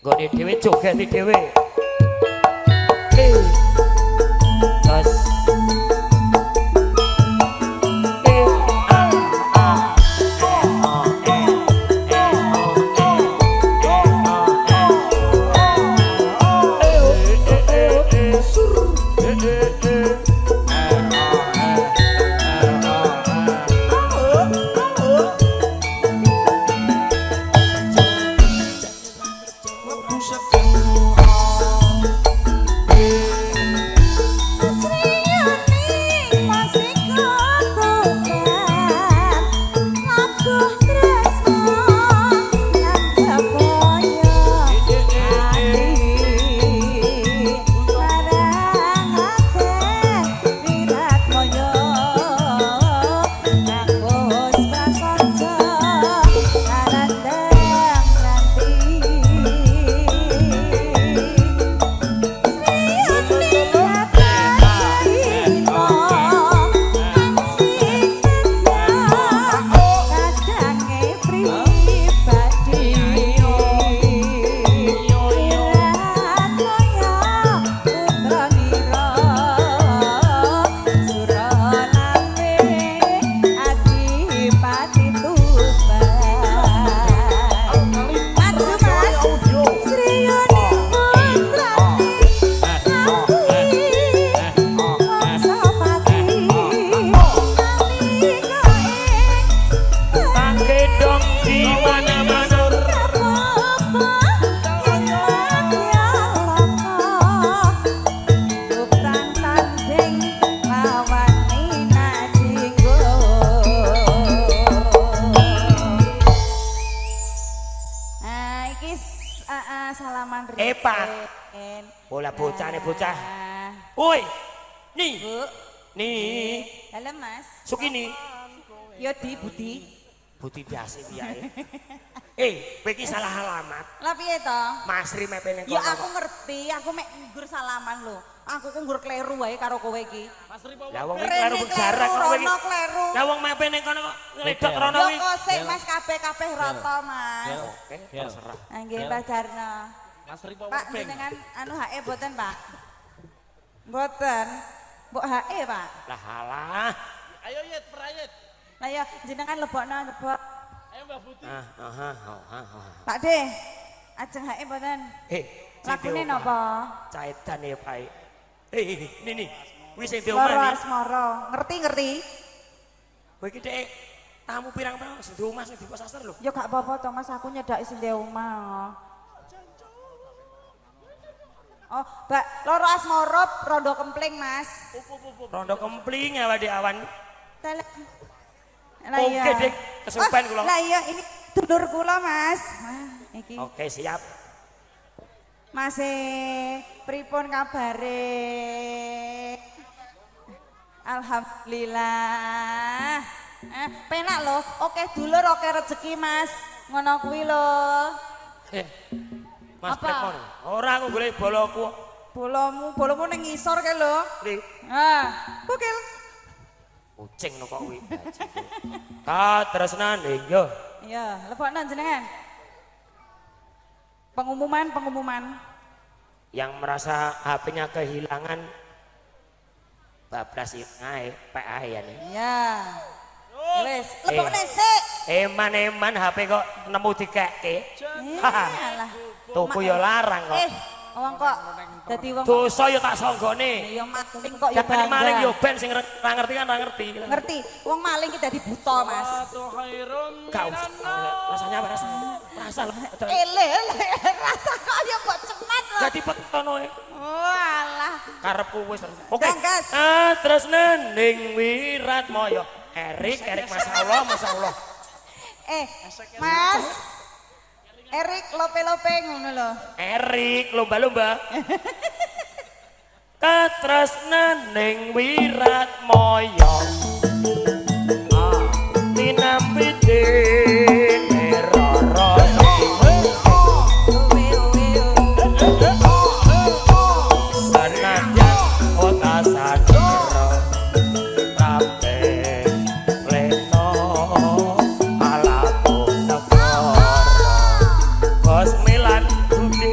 Nggone dhewe jogeti dhewe. Tos. Bola bocah nih bocah. Woi, nih, nih. Halo Mas. Sukini. Yo di Budi. Budi biasa biae. Kowe iki salah alamat. Lah piye to? Masri mepene kono. Ya aku ngerti, aku mek nggur salaman lho. Aku kok nggur kleru wae karo kowe iki. Masri apa? Lah wong iki kleru berjarak kowe iki. Lah wong mepene kono kok ngledok rono kuwi. Yo kok sik Mas kabeh rata Mas. Oke, terserah. Nggih Pak Jarno. Pak jenengan anu HE boten Pak? Boten. Mbok HE Pak? Lah halah. Ayo Yit, perayit. Lah ya jenengan lebokno lebok. Ayo Mbak Putih. Pak De, ajeng HE boten? Lakune napa? Caedan ya Pak. Ini. Wis sing diomani. diomani. Asmara. Ngerti. Kowe iki Dek, tamu pirang-pirang sing di omah sing di Pasar lho. Ya gak apa-apa to Mas, aku nyedaki sing di omah. Oh, Mbak, loro asmara rondo kempling, Mas. Rondo kempling awake awan. Lah iya. Oke, Dik, kesupen kula. Lah iya, ini dulur kula, Mas. Wah, iki. Oke, siap. Mas pripun kabare? Alhamdulillah. Penak lho, oke dulur, oke rezeki, Mas. Ngono kuwi lho. Mas Prekon, ora aku golek boloku. Bolomu ning ngisor kae lho. Nih, Bukil. kucing no kok kuwi. Ta tresnan yo. Iya, lebokno jenengan. Pengumuman. Yang merasa HP-nya kehilangan bablas ngae PA ya nih. Iya. Wis, lebokne sik. Eman HP kok nemu dikekke. Alah. Tuku yo larang kok. Wong kok dadi wong dosa yo tak sanggone. ya maling kok ya Jangan maling yo bangga. ben sing ora ngerti kan ora ngerti. Ngerti, wong maling ki dadi buta, Mas. Gak usah. Rasanya apa rasanya? Rasa lho. Ele, rasa kok ya mbok cenat lho. Dadi petono e. Oh, alah. Karepku wis. Oke. Gas. Terus ning Wiratmaya. Erik masyaallah. Mas. Erik lope-lope ngono lho. Erik lomba-lomba. Katresnan ning Wiratmaya. Tinampi dene rara. Sanajan kota sadra. Kabeh leno ala Bos Milan Budi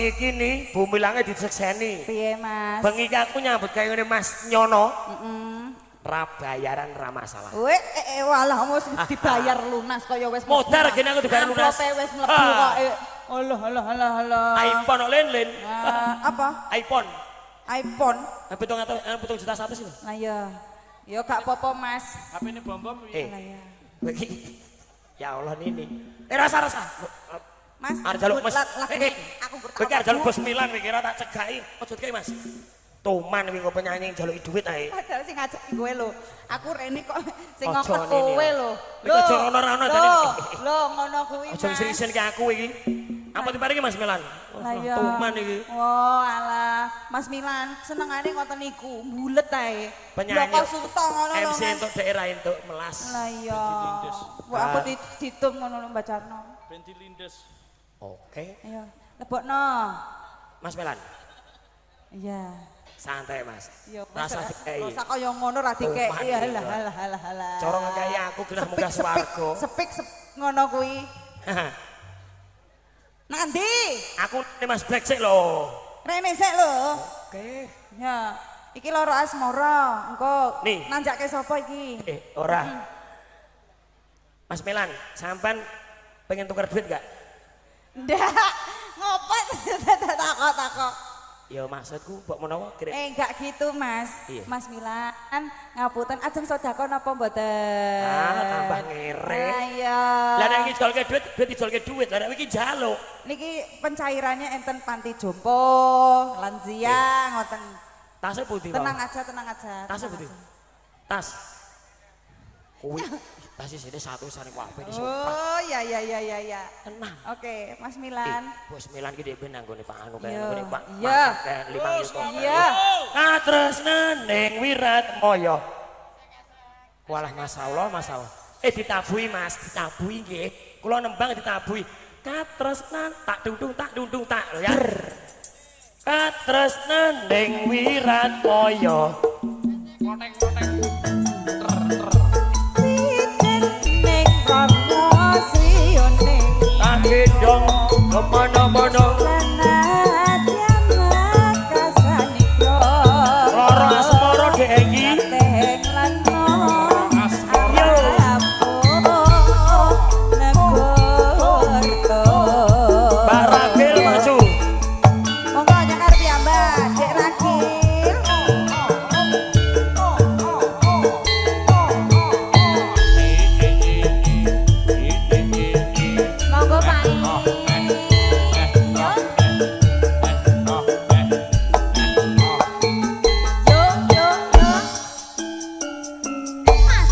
iki nih bumi langit disekseni. Piye Mas? Bengi iki aku nyambut kayak ngene Mas Nyono. Heeh. Ra bayaran ra masalah. Walah wis dibayar lunas kaya wis modar gene aku dibayar lunas. Amplope wis mlebu kok. Allah. iPhone kok len. Apa? iPhone. iPhone. 7 juta 100 lho. Lah ya. Ya gak apa-apa Mas. HP ini bom-bom. Lah ya. Kowe iki ya Allah ini. Rasa. Mas, arep jaluk Mas. aku Kowe arep jaluk bos Milan kowe kira tak cegaki. Ojo dikei Mas. Toman kuwi kok penyanyi njaluki duit ae. Padahal sing ngajak kowe lho. Aku rene kok sing Ojo ngokek nini, kowe ya. lho. Kowe aja ngono-ngono tadi. Lho ngono kuwi. Ojo sing-sing ki aku iki. Apa diparingi Mas Milan? Lah ya. Toman iki. Oh alah, Mas Milan senengane ngoten niku, bulet ae. Penyanyi. Bloko Suto ngono lho. MC Mas. untuk daerah untuk melas. Lah iya. Wah aku ditum ngono lho mbacano. Benti lindes. Oke. Ayo, lebokno. Mas Milan, Iya. santai Mas. Iya, Rasa dikei. rasa kaya ngono ra dikei. Toman Iya iki, lah. Cara ngekei aku genah munggah swarga. Sepik ngono kuwi. Nanti Aku ini Mas Black sik lho. rene sik lho. Oke. Ya, iki loro asmara. Engko Nih. nanjake sapa iki? Ora. Mas Milan, sampean pengen tukar duit gak? Ndak. Ngopo takok-takok. Ya maksudku mbok menawa kira. Enggak gitu Mas. Iya. Mas Milan ngapunten ajeng sedekah napa mboten? Tambah ngere. Ayo. Lah nek iki jolke duit dijolke duit. Lah nek iki njaluk. Niki pencairannya enten panti jompo, lansia, ngoten. Tasnya putih. Tenang aja. Tasnya putih. Tas. Kuwi tas isine 100-an kabeh disumpah. Oh, ya. Tenang. Oke, Mas Milan. Bos Milan ki dhewe nanggone Pak Anu Iya. kaya nanggone Pak. Iya. 5 juta. Iya. Katresnan ning Wirat Moyo. Walah masyaallah. Ditabui Mas, ditabui nggih. Kula nembang ditabui. Katresnan tak dundung tak lho ya. Katresnan ning Wirat Moyo. Kloteng. Ning rono sriyone. Tak gendong kemana-mana. Loro asmara dhengi. Mbak Ragil maju. Monggo nyakar piyambak, Dek Ragil. Monggo Pak. Yo. Mas.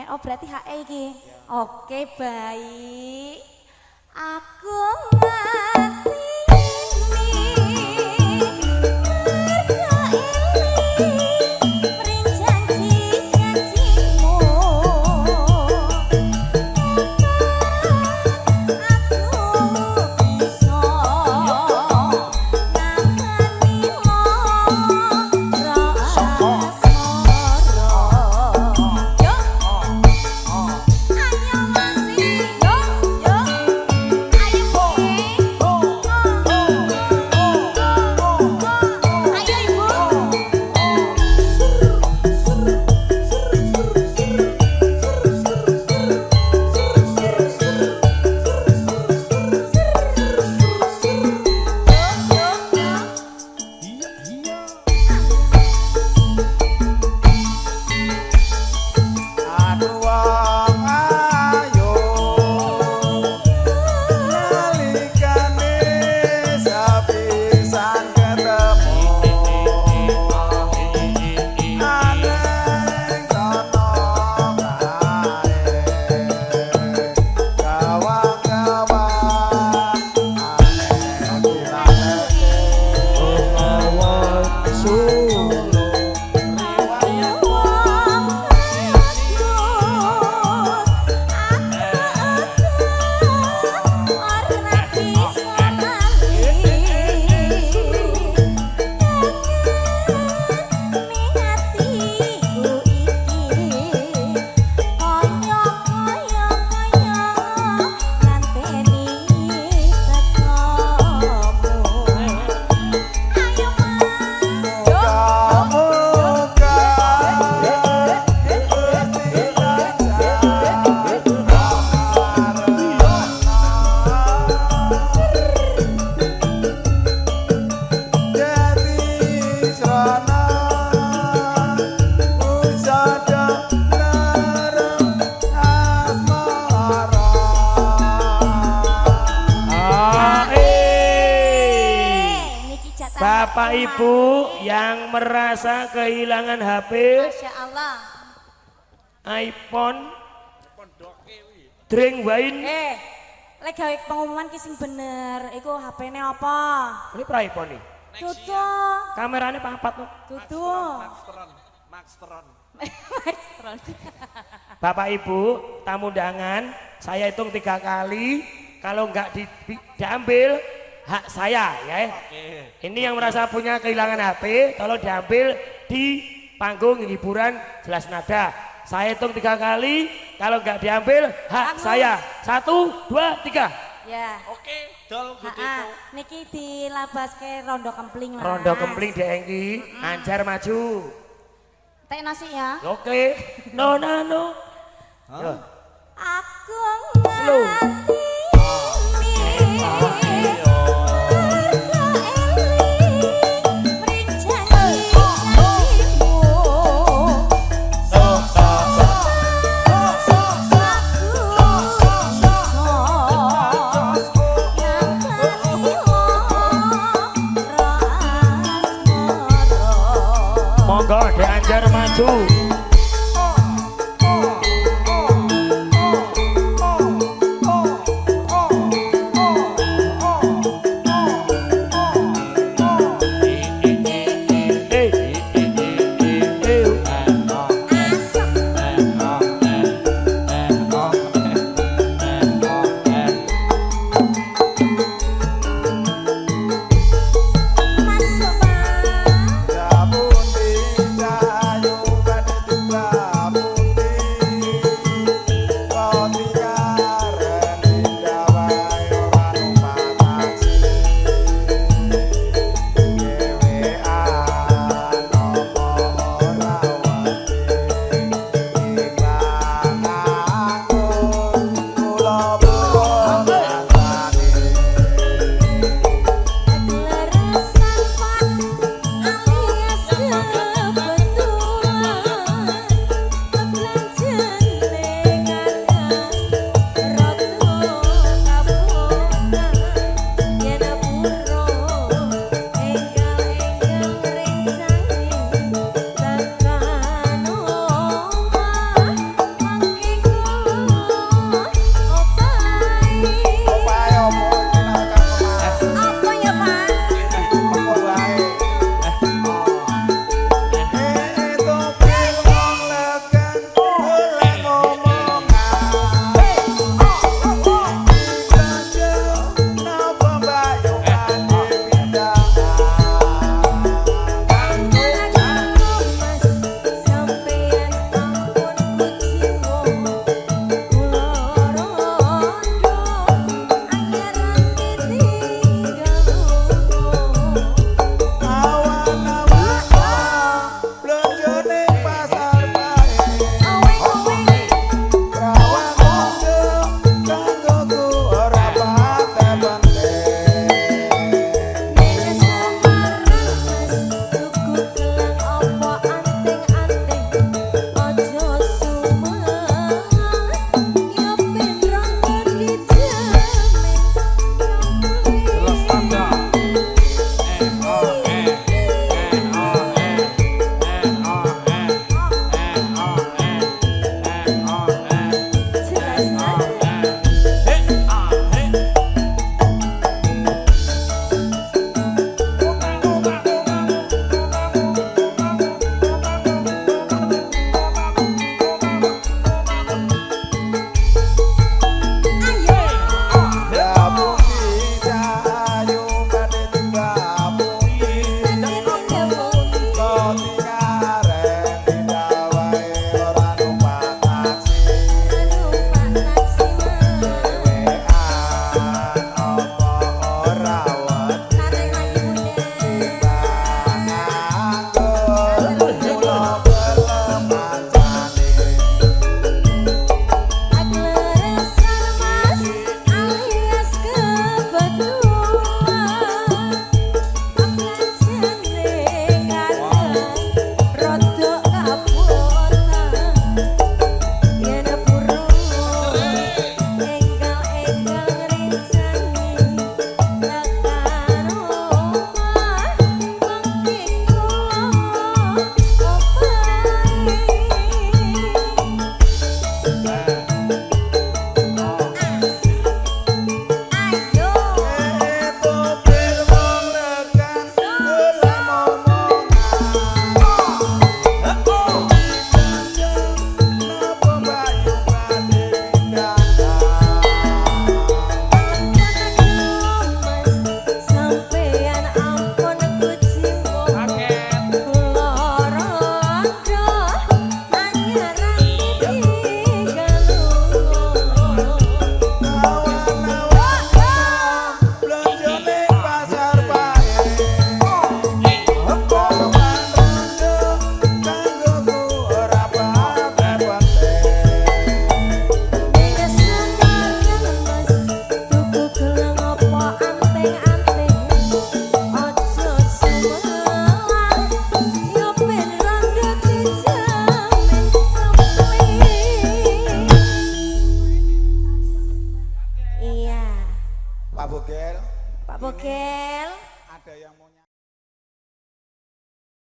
Oh berarti HE iki. Oke, baik. Aku mati Bapak Ibu yang merasa kehilangan HP Masya Allah. iPhone drink wine Lek gawe pengumuman ki sing bener, iku HP-ne apa? ini per iPhone nih Dudu. kameranya papat loh. Dudu. Maxtron. Maxtron. Bapak Ibu tamu undangan saya hitung 3 kali kalau nggak diambil hak saya ya. Ini yang merasa punya kehilangan HP tolong diambil di panggung hiburan jelas nada. Saya hitung 3 kali kalau nggak diambil hak saya. 1, 2, 3. Ya. Oke, dol gede. Niki dilabaske rondo kempling Mas. Rondo kempling diengki anjar maju. Tek nasi ya. Oke nona no. Yo. Aku Slow. Monggo dianjar maju.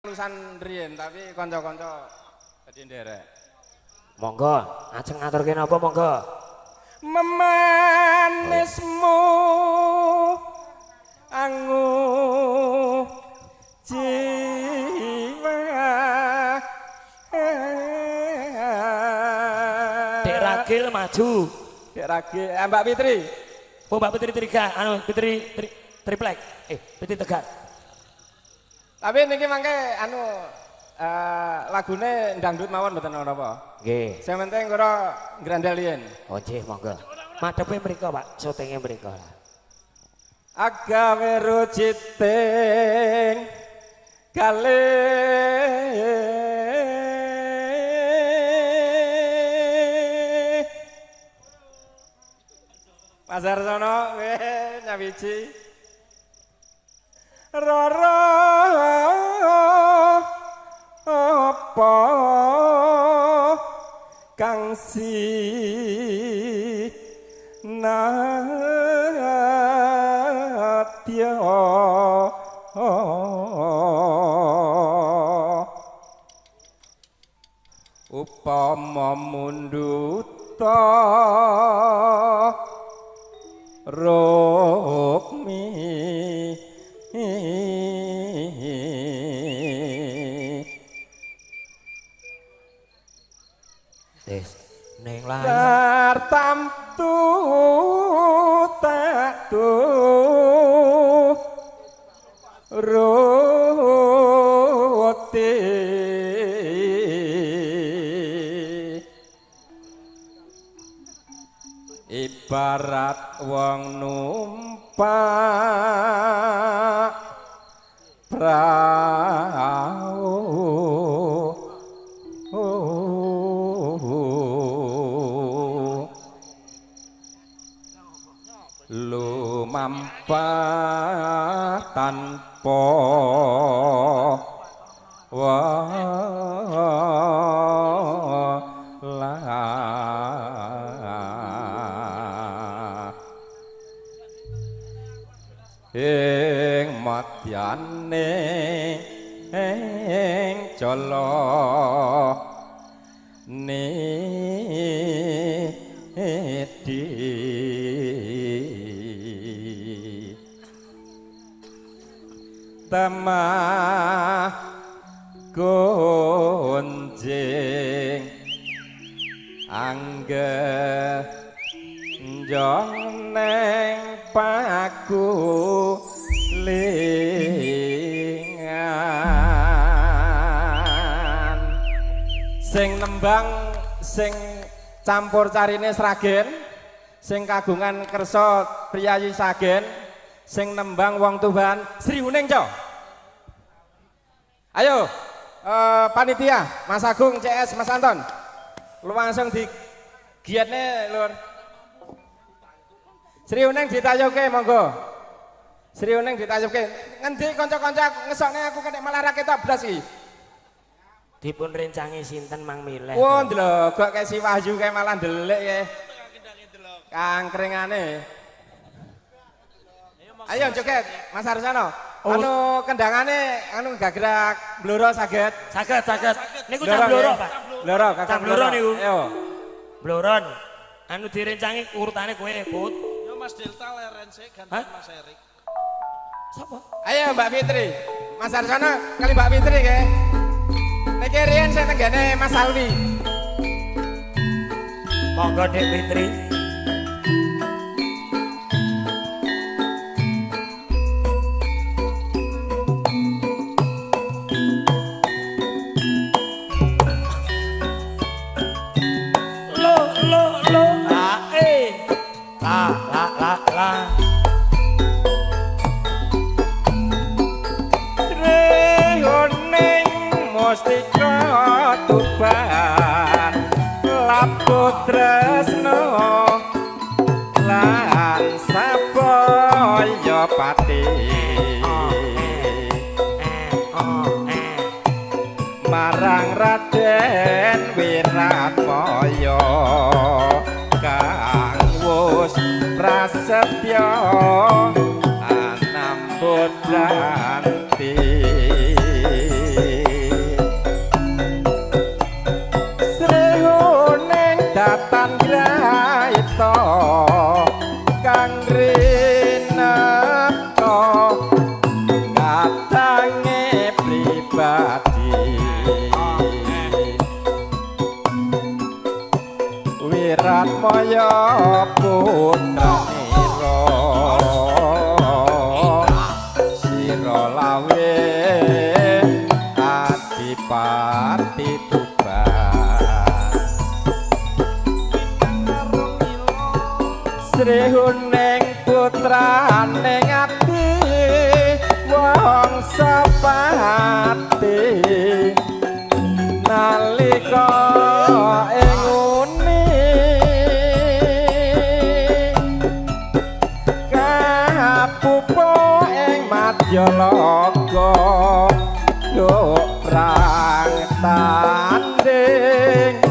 lulusan riyen tapi kanca-kanca dadi nderek. Monggo, ajeng ngaturke napa monggo. Memanismu angu jiwa Dek Ragil maju. Dek Ragil, Mbak Fitri. Oh Mbak Fitri Tiga, anu Fitri Triplek. Fitri Tegar. Tapi niki mangke anu lagune dangdut mawon mboten napa. Nggih. Sing penting kira grandalian. Oh nggih, monggo. Madhepe mriku, Pak. Syutinge mriku. Agawe rujiting kalih Pasar sono nyawiji rara apa kang natya upama munduta rukmi Neng layu tartamtu taktu roti ibarat wong numpak prau lumampah tanpa ing madyane ing jala temah gonjing angge neng paku lingan sing nembang sing campur carine Sragen sing kagungan kersa priyayi Sagen sing nembang wong Tuban Sri Uning Co. Ayo panitia Mas Agung CS Mas Anton lu langsung di giatnya lur Sri Uning ditayuke monggo Sri Uning ditayuke ngendi kanca-kanca ngesokne aku kena malah ra ketok blas iki dipun rencangi sinten Mang Mileh wah ndelok kok kayak si Wahyu kayak malah ndelik ya kangkringane ayo joget Mas Arsono anu kendangane anu gagrak bloro saged niku cah bloro Pak bloro kakak bloro niku ayo bloron anu direncangin urutane kowe Put Yo Mas Delta leren sik ganti Mas Erik. Sapa? Ayo Mbak Fitri Mas Arsono kali Mbak Fitri ke niki riyen sing tenggane Mas Alwi monggo Dek Fitri la Sri Uning mustika tuban laput tresno lan sapoyo pati marang Raden Wiratmaya kang wus prasetya anambut ranti Wiratmaya putranira sira lawe adipati Tuban Sri Huning putraning ati wangsa pati nalika ing uni kapupo ing Madyalaga yuk prang tanding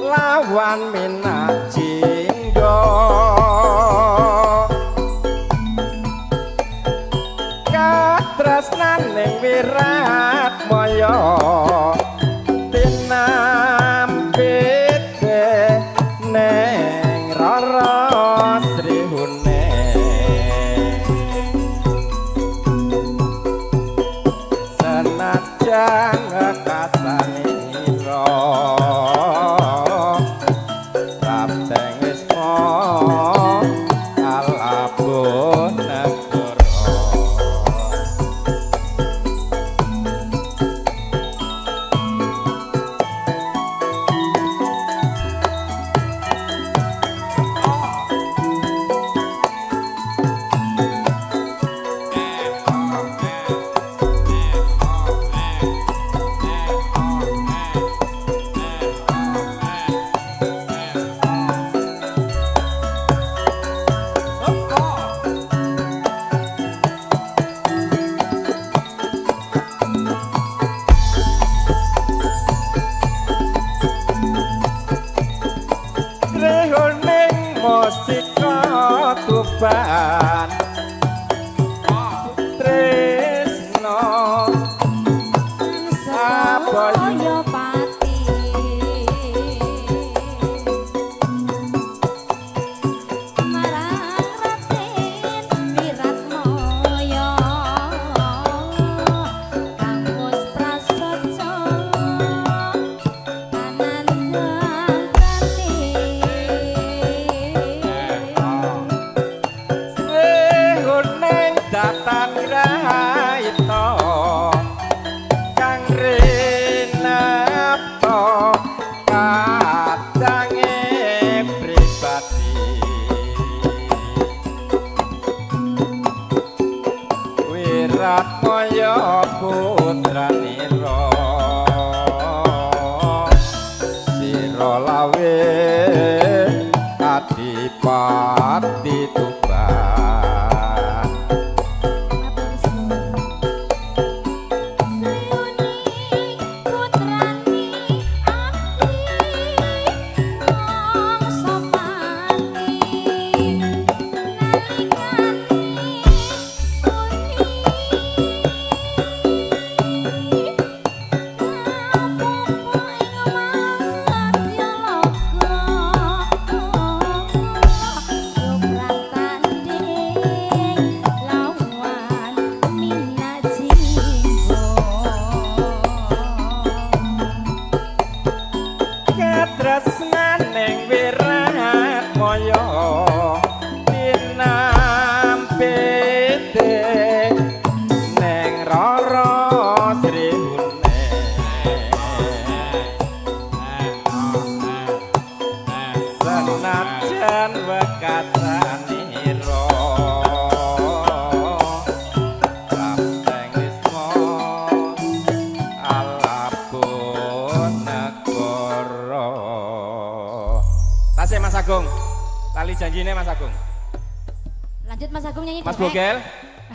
lawan Minajingga katresnaning Wiratmaya tinampite neng Rara Sri Huning senajan kasanira Rabdeng Wisma alabuh negara Sri Huning Mustika Tuban Tresna Sabaya pati marang Raden Wiratmaya kang wis prasaja kanandang kanthi Sri Huning datang rahita kang rinapta kadange pribadi Wiratmaya putranira sira lawe adipati Tuban katresnaning Wiratmaya tinampite neng Rara Sri Huning senajan wekasanira Rabdeng Wisma alabuh negara tasih Mas Agung tali janjine Mas Agung Lanjut Mas Agung nyanyi Mas dewek. Bogel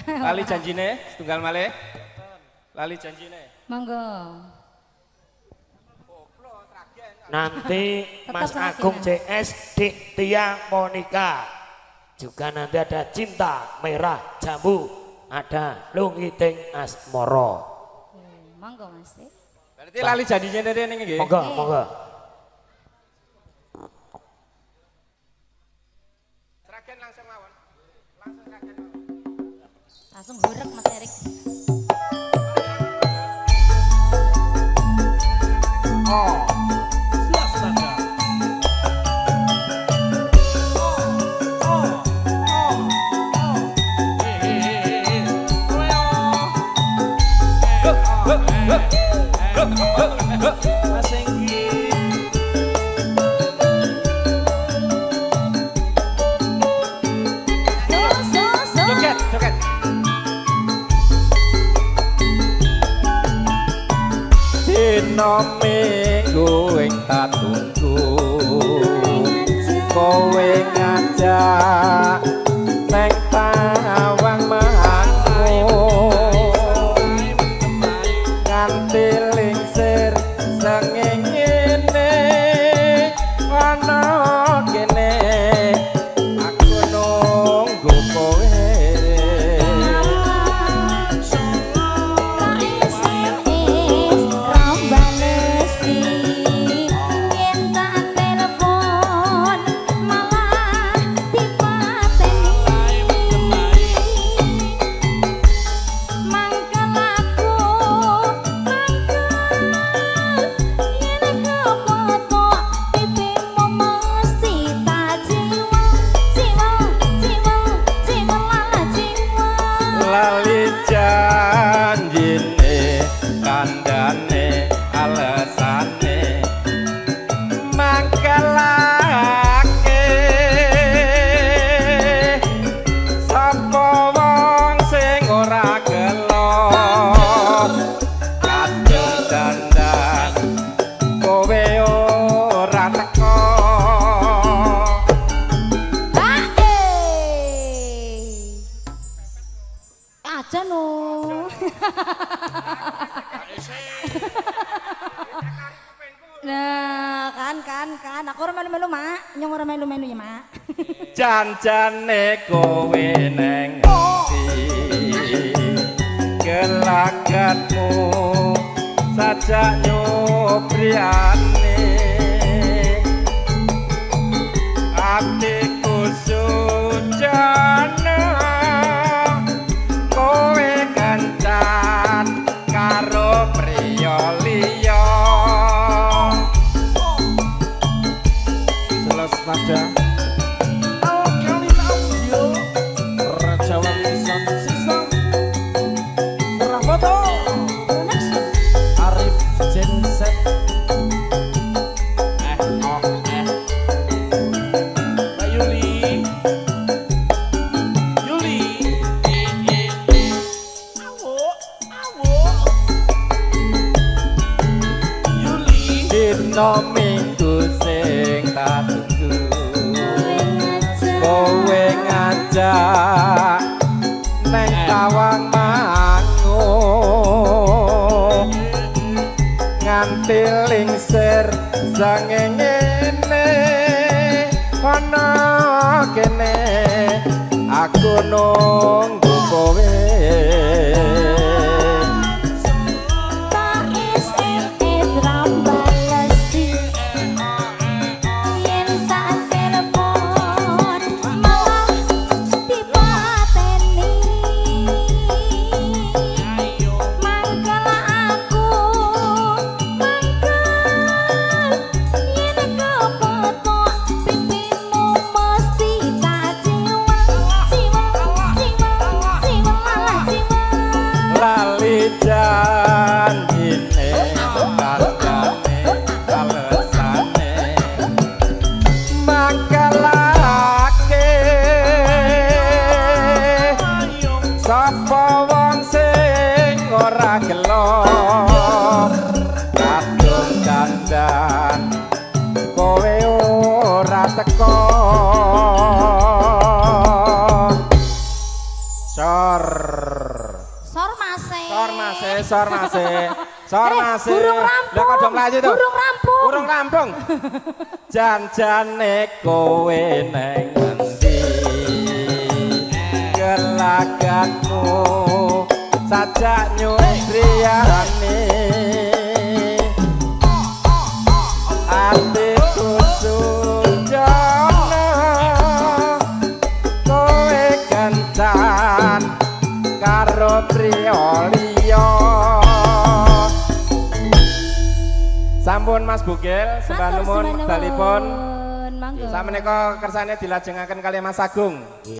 lali janjine setunggal malih lali janjine Monggo. Nanti Mas Tetap Agung semakin. CS Dik Tia Monika. Juga nanti ada Cinta Merah Jambu, ada Lungiting Asmoro. Monggo Mas. berarti lali janjine ning nggih Monggo, monggo. Sragen langsung mawon langsung sragen Langsung gurek Mas Erik. Suasana dina minggu ing tak tunggu kowe ngajak neng tawang mangku nganti lingsir sengengene ana kene aku nunggu kowe lali janjine kandhane alesane mangkelake sapa wong sing ora gelo kadung dandan kowe ora teko aja no. Nah, kan aku ora melu-melu, Mak. Nyong ora melu-melu ya, Mak. janjane kowe neng ngendi gelagatmu sajak nyobriane atiku sujana kowe kencan karo priya liya jelas nada Rajawan Lisan Sisa Rafoto Arif Jenset Mbak Yuli Yuli dina minggu sing tak tunggu kowe ngajak neng tawang mangu nganti lingsir sangengene ana kene aku nunggu kowe lali janjine kandhane alesane mangkelake sapa wong sing ora gelo kadung dandan kowe ora teko sor mase burung rampung lah kok dong mlayu to burung rampung janjane kowe neng ngendi gelagatmu sajak nyubriyane atiku sujana kowe kencan karo priya liya sampun Mas Bugel sembah nuwun dalipun sameneika kersane dilajengaken kali Mas Agung.